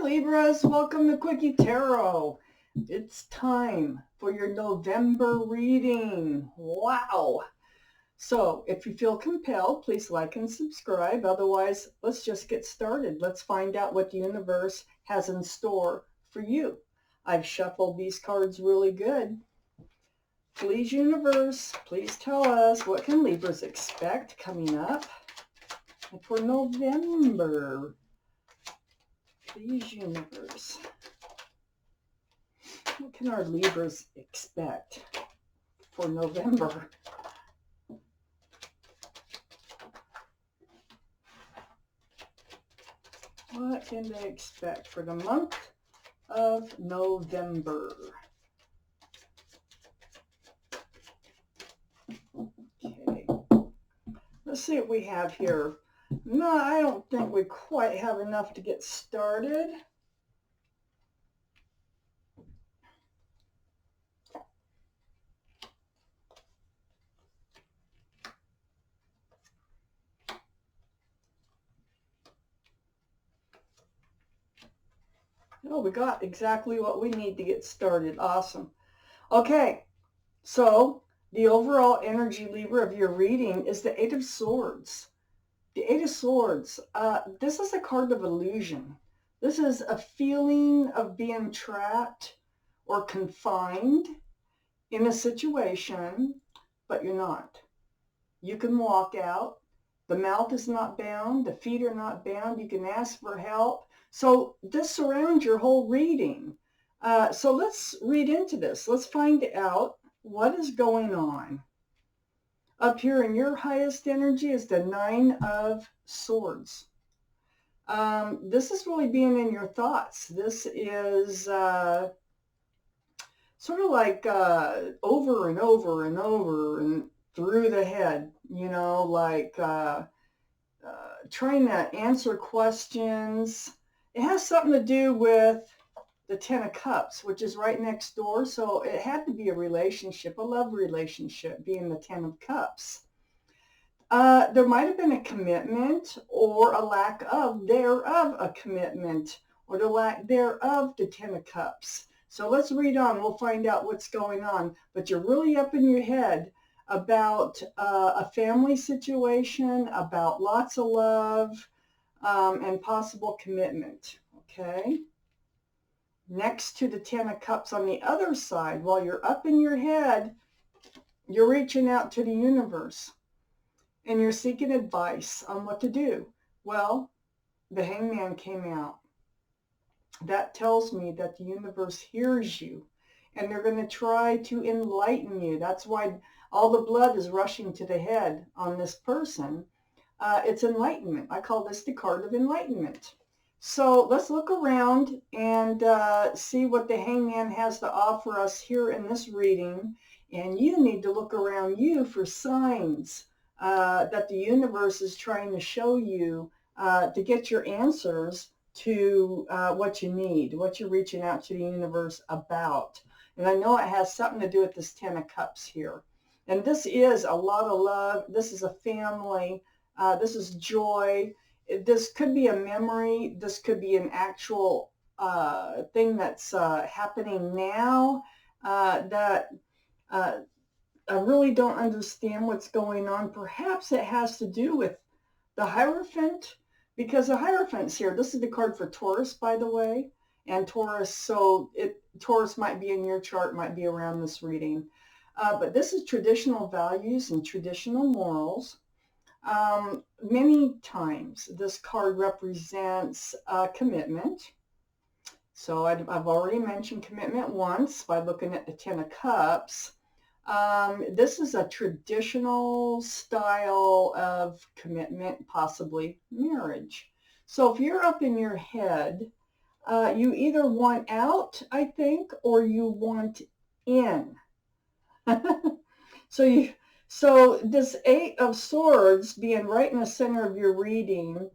Libras, welcome to Quickie Tarot. It's time for your November reading. Wow. So if you feel compelled, please like and subscribe. Otherwise, let's just get started. Let's find out what the universe has in store for you. I've shuffled these cards really good. Please, universe, please tell us, what can Libras expect coming up for November? Please, universe. What can our Libras expect for November? What can they expect for the month of November? Okay. Let's see what we have here. No, I don't think we quite have enough to get started. Oh, we got exactly what we need to get started. Awesome. Okay, so the overall energy, Libra, of your reading is the Eight of Swords. The Eight of Swords, this is a card of illusion. This is a feeling of being trapped or confined in a situation, but you're not. You can walk out. The mouth is not bound. The feet are not bound. You can ask for help. So this surrounds your whole reading. So let's read into this. Let's find out what is going on. Up here in your highest energy is the Nine of Swords. This is really being in your thoughts. This is sort of like over and over and over and through the head, you know, like trying to answer questions. It has something to do with the Ten of Cups, which is right next door. So it had to be a relationship, a love relationship, being the Ten of Cups. There might have been a commitment or a lack of thereof a commitment, or the lack thereof the Ten of Cups. So let's read on. We'll find out what's going on. But you're really up in your head about a family situation, about lots of love, and possible commitment. Okay. Next to the Ten of Cups on the other side, while you're up in your head, you're reaching out to the universe. And you're seeking advice on what to do. Well, the Hangman came out. That tells me that the universe hears you, and they're going to try to enlighten you. That's why all the blood is rushing to the head on this person. It's enlightenment. I call this the card of enlightenment. So let's look around and see what the Hangman has to offer us here in this reading. And you need to look around you for signs that the universe is trying to show you to get your answers to what you need, what you're reaching out to the universe about. And I know it has something to do with this Ten of Cups here. And this is a lot of love. This is a family. This is joy. This could be a memory. This could be an actual thing that's happening now that I really don't understand what's going on. Perhaps it has to do with the Hierophant, because the Hierophant's here. This is the card for Taurus, by the way. And Taurus, so Taurus might be in your chart, might be around this reading. But this is traditional values and traditional morals. Many times this card represents commitment. So I've already mentioned commitment once by looking at the Ten of Cups. This is a traditional style of commitment, possibly marriage. So if you're up in your head, you either want out, I think, or you want in. So this Eight of Swords being right in the center of your reading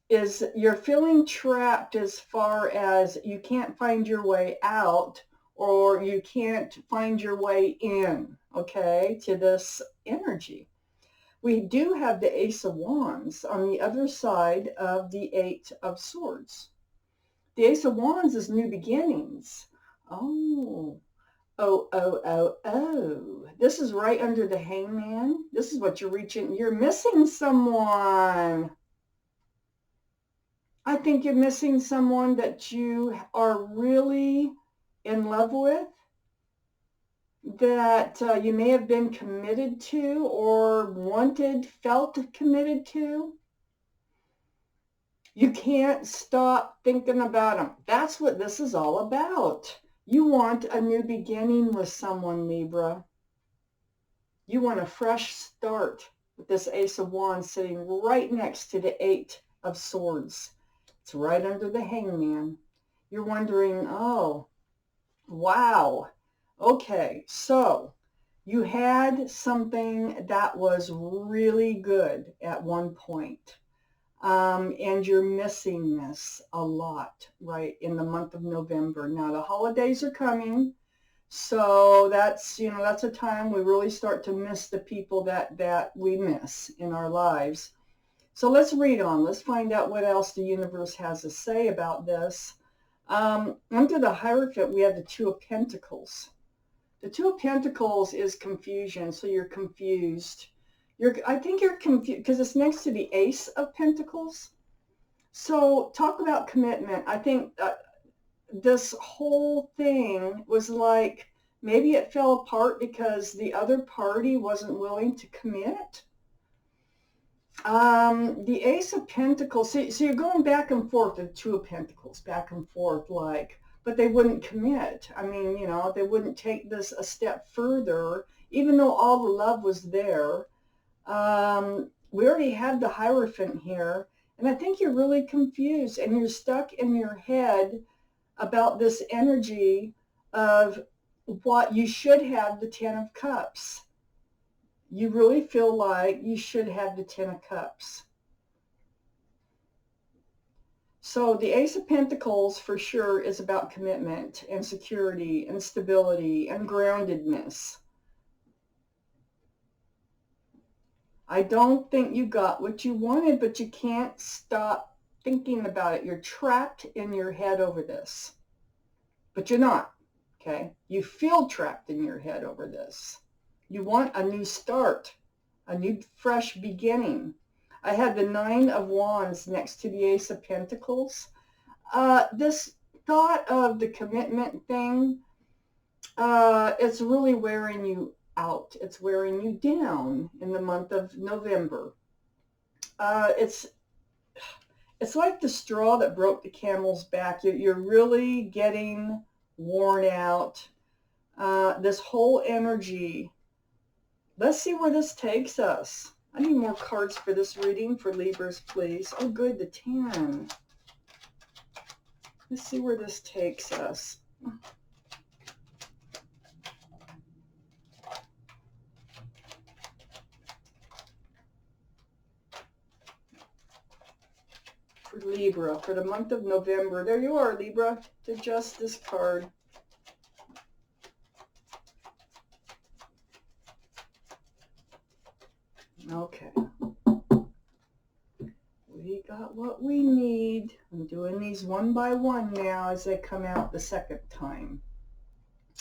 is you're feeling trapped as far as you can't find your way out, or you can't find your way in, okay, to this energy. we do have the Ace of Wands on the other side of the Eight of Swords. The Ace of Wands is new beginnings. Oh, oh. This is right under the Hangman. This is what you're reaching. You're missing someone. I think you're missing someone that you are really in love with, that you may have been committed to or felt committed to. You can't stop thinking about them. That's what this is all about. You want a new beginning with someone, Libra. You want a fresh start with this Ace of Wands sitting right next to the Eight of Swords. It's right under the Hangman. You're wondering, oh, wow. Okay, so you had something that was really good at one point. And you're missing this a lot, right, in the month of November. Now, the holidays are coming, so that's a time we really start to miss the people that we miss in our lives. So let's read on. Let's find out what else the universe has to say about this. Under the Hierophant, we have the Two of Pentacles. The Two of Pentacles is confusion, so you're confused. I think you're confused because it's next to the Ace of Pentacles. So talk about commitment. I think this whole thing was like, maybe it fell apart because the other party wasn't willing to commit. The Ace of Pentacles, so you're going back and forth, the Two of Pentacles, back and forth, like, but they wouldn't commit. I mean, they wouldn't take this a step further, even though all the love was there. We already had the Hierophant here, and I think you're really confused, and you're stuck in your head about this energy of what you should have, the Ten of Cups. You really feel like you should have the Ten of Cups. So the Ace of Pentacles for sure is about commitment and security and stability and groundedness. I don't think you got what you wanted, but you can't stop thinking about it. You're trapped in your head over this, but you're not, okay? You feel trapped in your head over this. You want a new start, a new fresh beginning. I had the Nine of Wands next to the Ace of Pentacles. This thought of the commitment thing, it's really wearing you out. It's wearing you down in the month of November. It's like the straw that broke the camel's back. You're really getting worn out. This whole energy. Let's see where this takes us. I need more cards for this reading for Libras, please. Oh, good, the 10. Let's see where this takes us. For Libra, for the month of November. There you are, Libra, the Justice card. Okay. We got what we need. I'm doing these one by one now as they come out the second time.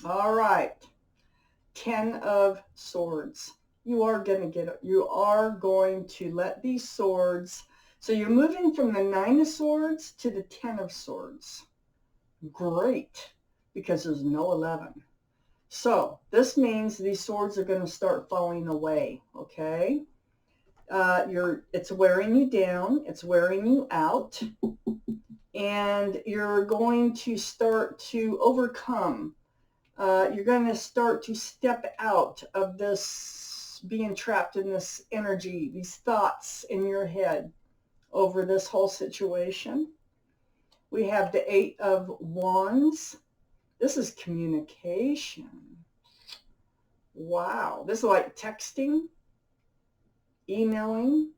All right. 10 of Swords. You are going to let these swords. So you're moving from the 9 of Swords to the 10 of Swords. Great, because there's no 11. So this means these swords are going to start falling away, okay? It's wearing you down, it's wearing you out, and you're going to start to overcome. You're going to start to step out of this being trapped in this energy, these thoughts in your head over this whole situation. We have the 8 of Wands. This is communication. Wow. This is like texting, emailing,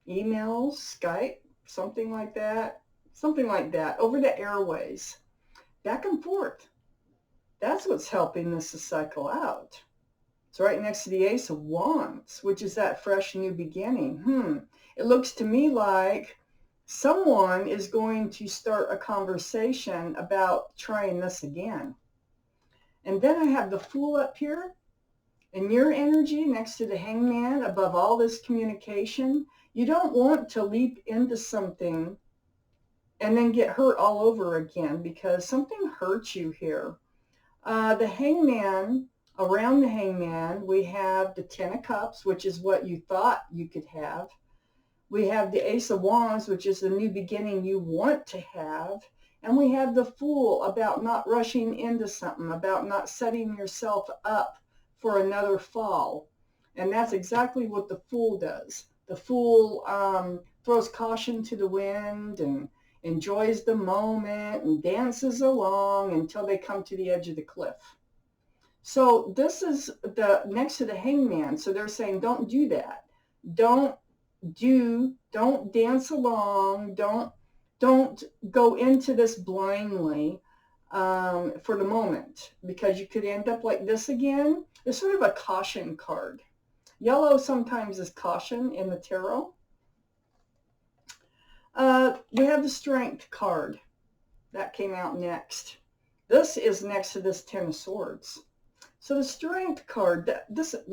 emails, Skype, something like that. Something like that. Over the airways. Back and forth. That's what's helping this to cycle out. It's right next to the Ace of Wands, which is that fresh new beginning. It looks to me like someone is going to start a conversation about trying this again. And then I have the Fool up here. And your energy next to the Hangman, above all this communication, you don't want to leap into something and then get hurt all over again, because something hurts you here. The Hangman, around the Hangman, we have the Ten of Cups, which is what you thought you could have. We have the Ace of Wands, which is the new beginning you want to have. And we have the Fool, about not rushing into something, about not setting yourself up for another fall. And that's exactly what the Fool does. The Fool throws caution to the wind and enjoys the moment and dances along until they come to the edge of the cliff. So this is the next to the Hangman. So they're saying, don't do that. Don't dance along. Don't go into this blindly for the moment, because you could end up like this again. It's sort of a caution card. Yellow sometimes is caution in the tarot. We have the Strength card. That came out next. This is next to this Ten of Swords. So the Strength card, this is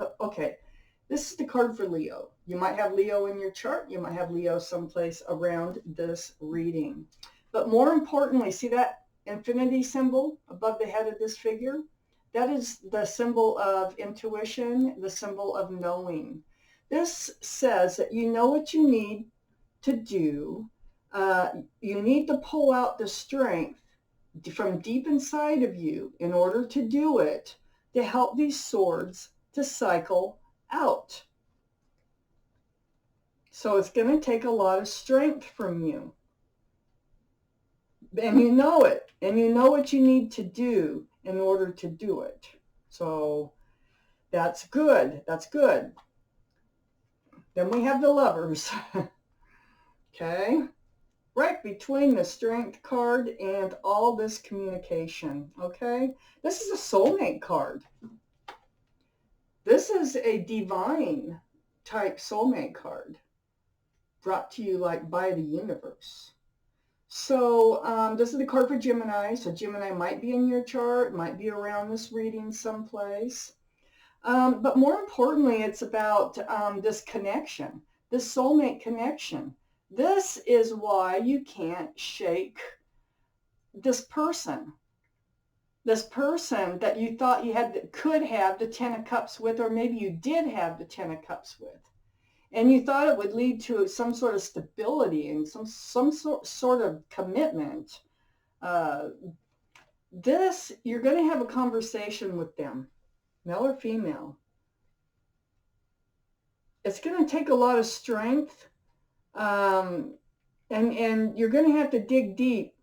the card for Leo. You might have Leo in your chart. You might have Leo someplace around this reading. But more importantly, see that infinity symbol above the head of this figure? That is the symbol of intuition, the symbol of knowing. This says that you know what you need to do. You need to pull out the strength from deep inside of you in order to do it, to help these swords to cycle out. So it's going to take a lot of strength from you. And you know it. And you know what you need to do in order to do it. So that's good. That's good. Then we have the Lovers. Okay. Right between the Strength card and all this communication. Okay. This is a Soulmate card. This is a divine type Soulmate card brought to you like by the universe. So this is the card for Gemini. So Gemini might be in your chart, might be around this reading someplace. But more importantly, it's about this connection, this soulmate connection. This is why you can't shake this person that you thought you could have the Ten of Cups with, or maybe you did have the Ten of Cups with. And you thought it would lead to some sort of stability and some sort of commitment. You're going to have a conversation with them, male or female. It's going to take a lot of strength, and you're going to have to dig deep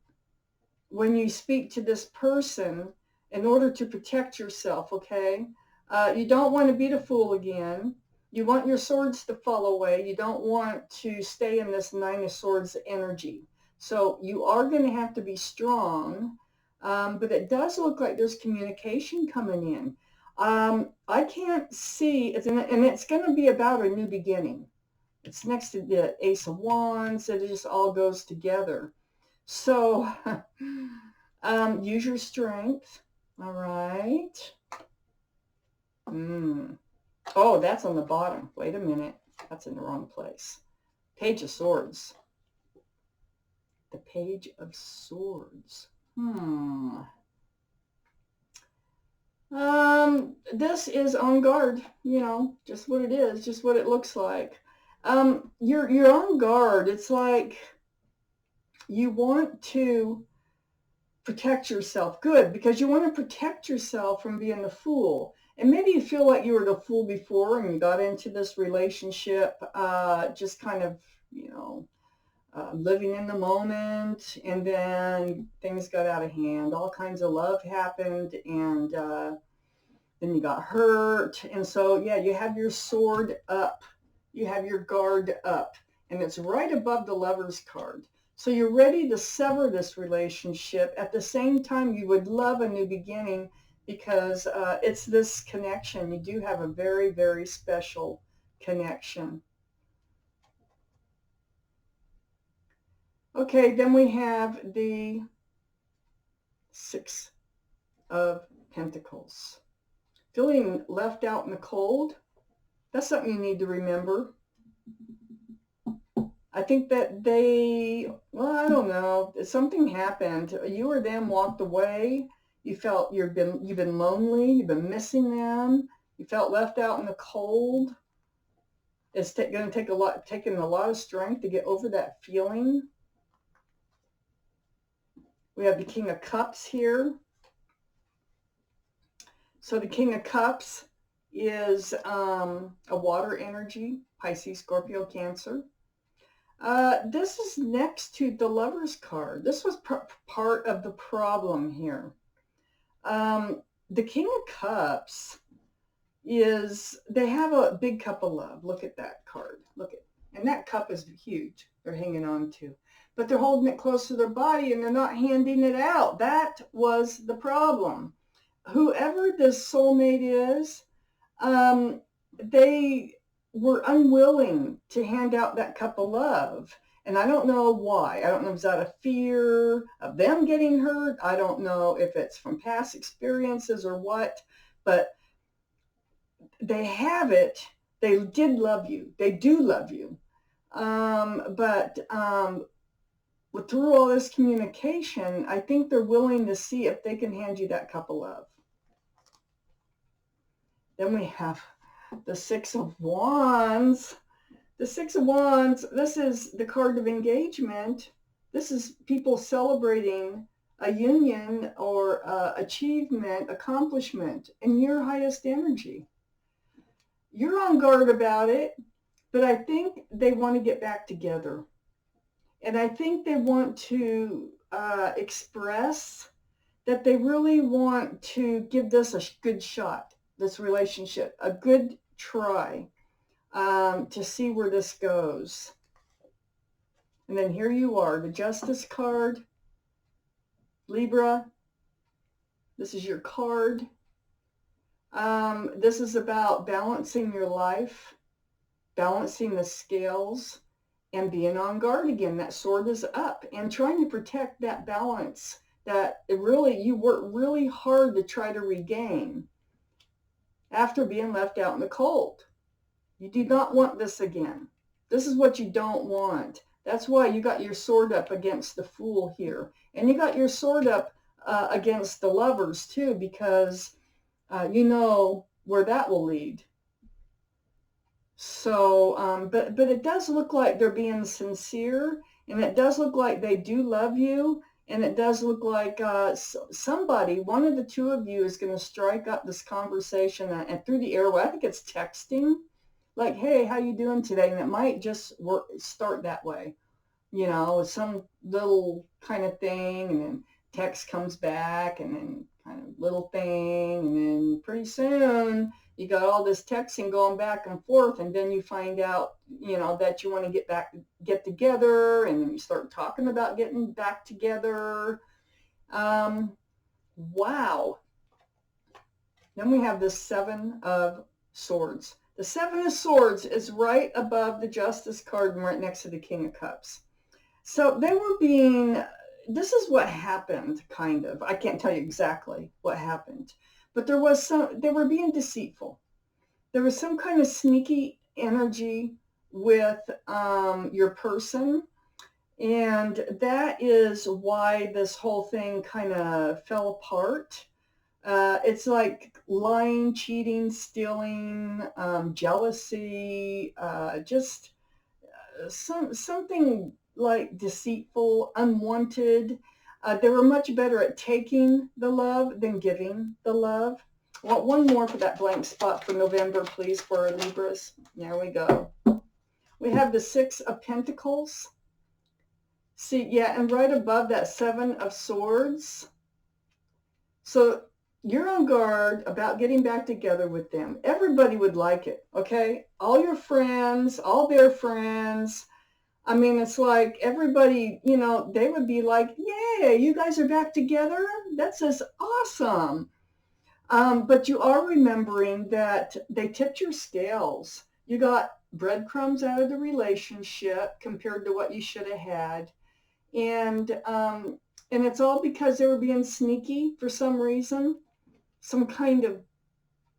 when you speak to this person in order to protect yourself, okay? You don't want to be the Fool again. You want your swords to fall away. You don't want to stay in this Nine of Swords energy. So you are going to have to be strong, but it does look like there's communication coming in. I can't see, and it's going to be about a new beginning. It's next to the Ace of Wands. It just all goes together. So use your strength. All right. Oh, that's on the bottom. Wait a minute. That's in the wrong place. Page of Swords. The Page of Swords. This is on guard. You know, just what it is. Just what it looks like. You're on guard. It's like you want to protect yourself. Good, because you want to protect yourself from being the Fool. And maybe you feel like you were the Fool before and you got into this relationship just kind of, living in the moment, and then things got out of hand. All kinds of love happened, and then you got hurt. And so, yeah, you have your sword up. You have your guard up, and it's right above the Lovers card. So you're ready to sever this relationship. At the same time, you would love a new beginning because it's this connection. You do have a very, very special connection. Okay, then we have the Six of Pentacles. Feeling left out in the cold, that's something you need to remember. I think that well, I don't know, something happened. You or them walked away. You felt you've been lonely, you've been missing them. You felt left out in the cold. It's going to take taking a lot of strength to get over that feeling. We have the King of Cups here. So the King of Cups is a water energy, Pisces, Scorpio, Cancer. This is next to the Lover's card. This was part of the problem here. The King of Cups they have a big cup of love. Look at that card. And that cup is huge. They're hanging on to. But they're holding it close to their body and they're not handing it out. That was the problem. Whoever this soulmate is, they were unwilling to hand out that cup of love. And I don't know why. I don't know if it's out of fear of them getting hurt. I don't know if it's from past experiences or what, but they have it. They did love you. They do love you. Through all this communication, I think they're willing to see if they can hand you that cup of love. Then we have the Six of Wands. The Six of Wands, this is the card of engagement. This is people celebrating a union or achievement, accomplishment in your highest energy. You're on guard about it, but I think they want to get back together. And I think they want to express that they really want to give this a good shot, this relationship, a good try to see where this goes. And then here you are, the Justice card. Libra, this is your card. This is about balancing your life, balancing the scales, and being on guard again. That sword is up and trying to protect that balance that you worked really hard to try to regain after being left out in the cold. You do not want this again. This is what you don't want. That's why you got your sword up against the Fool here. And you got your sword up against the Lovers too, because you know where that will lead. So, but it does look like they're being sincere, and it does look like they do love you, and it does look like somebody, one of the two of you, is going to strike up this conversation and through the airway. I think it's texting, like, "Hey, how you doing today?" And it might just start that way, you know, some little kind of thing, and then text comes back, and then kind of little thing, and then pretty soon you got all this texting going back and forth, and then you find out, you know, that you want to get together, and then you start talking about getting back together. Wow. Then we have the Seven of Swords. The Seven of Swords is right above the Justice card and right next to the King of Cups. So this is what happened, kind of. I can't tell you exactly what happened. But they were being deceitful. There was some kind of sneaky energy with your person. And that is why this whole thing kind of fell apart. It's like lying, cheating, stealing, jealousy, just something like deceitful, unwanted. They were much better at taking the love than giving the love. I want one more for that blank spot for November, please, for our Libras. There we go. We have the Six of Pentacles. See, yeah, and right above that Seven of Swords. So you're on guard about getting back together with them. Everybody would like it, okay? All your friends, all their friends. I mean, it's like everybody, you know, they would be like, "Yeah, you guys are back together? That's just awesome." But you are remembering that they tipped your scales. You got breadcrumbs out of the relationship compared to what you should have had. And it's all because they were being sneaky for some reason, some kind of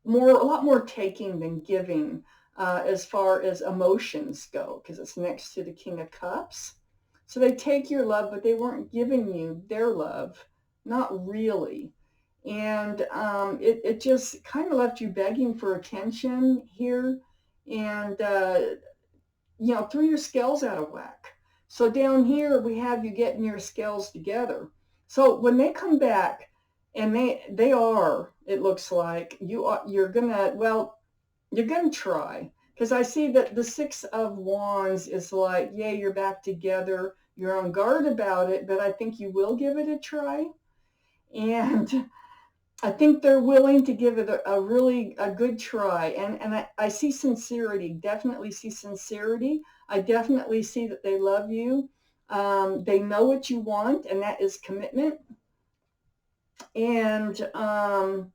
a lot more taking than giving as far as emotions go, because it's next to the King of Cups. So they take your love, but they weren't giving you their love, not really. And it just kind of left you begging for attention here, and threw your scales out of whack. So down here we have you getting your scales together. So when they come back, and they are, it looks like you're gonna try, because I see that the Six of Wands is like, yay, you're back together. You're on guard about it, but I think you will give it a try. And I think they're willing to give it a good try. And I see sincerity, definitely see sincerity. I definitely see that they love you. They know what you want, and that is commitment. And the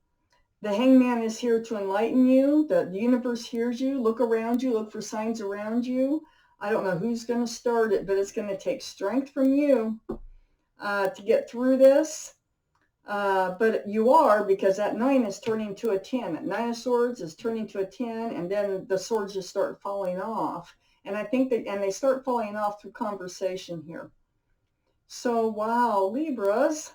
Hangman is here to enlighten you. The universe hears you. Look around you. Look for signs around you. I don't know who's going to start it, but it's going to take strength from you to get through this. But you are, because that 9 is turning to a 10. That 9 of Swords is turning to a 10, and then the swords just start falling off. And I think they start falling off through conversation here. So, wow, Libras,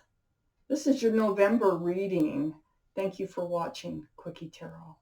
this is your November reading. Thank you for watching Quickie Tarot.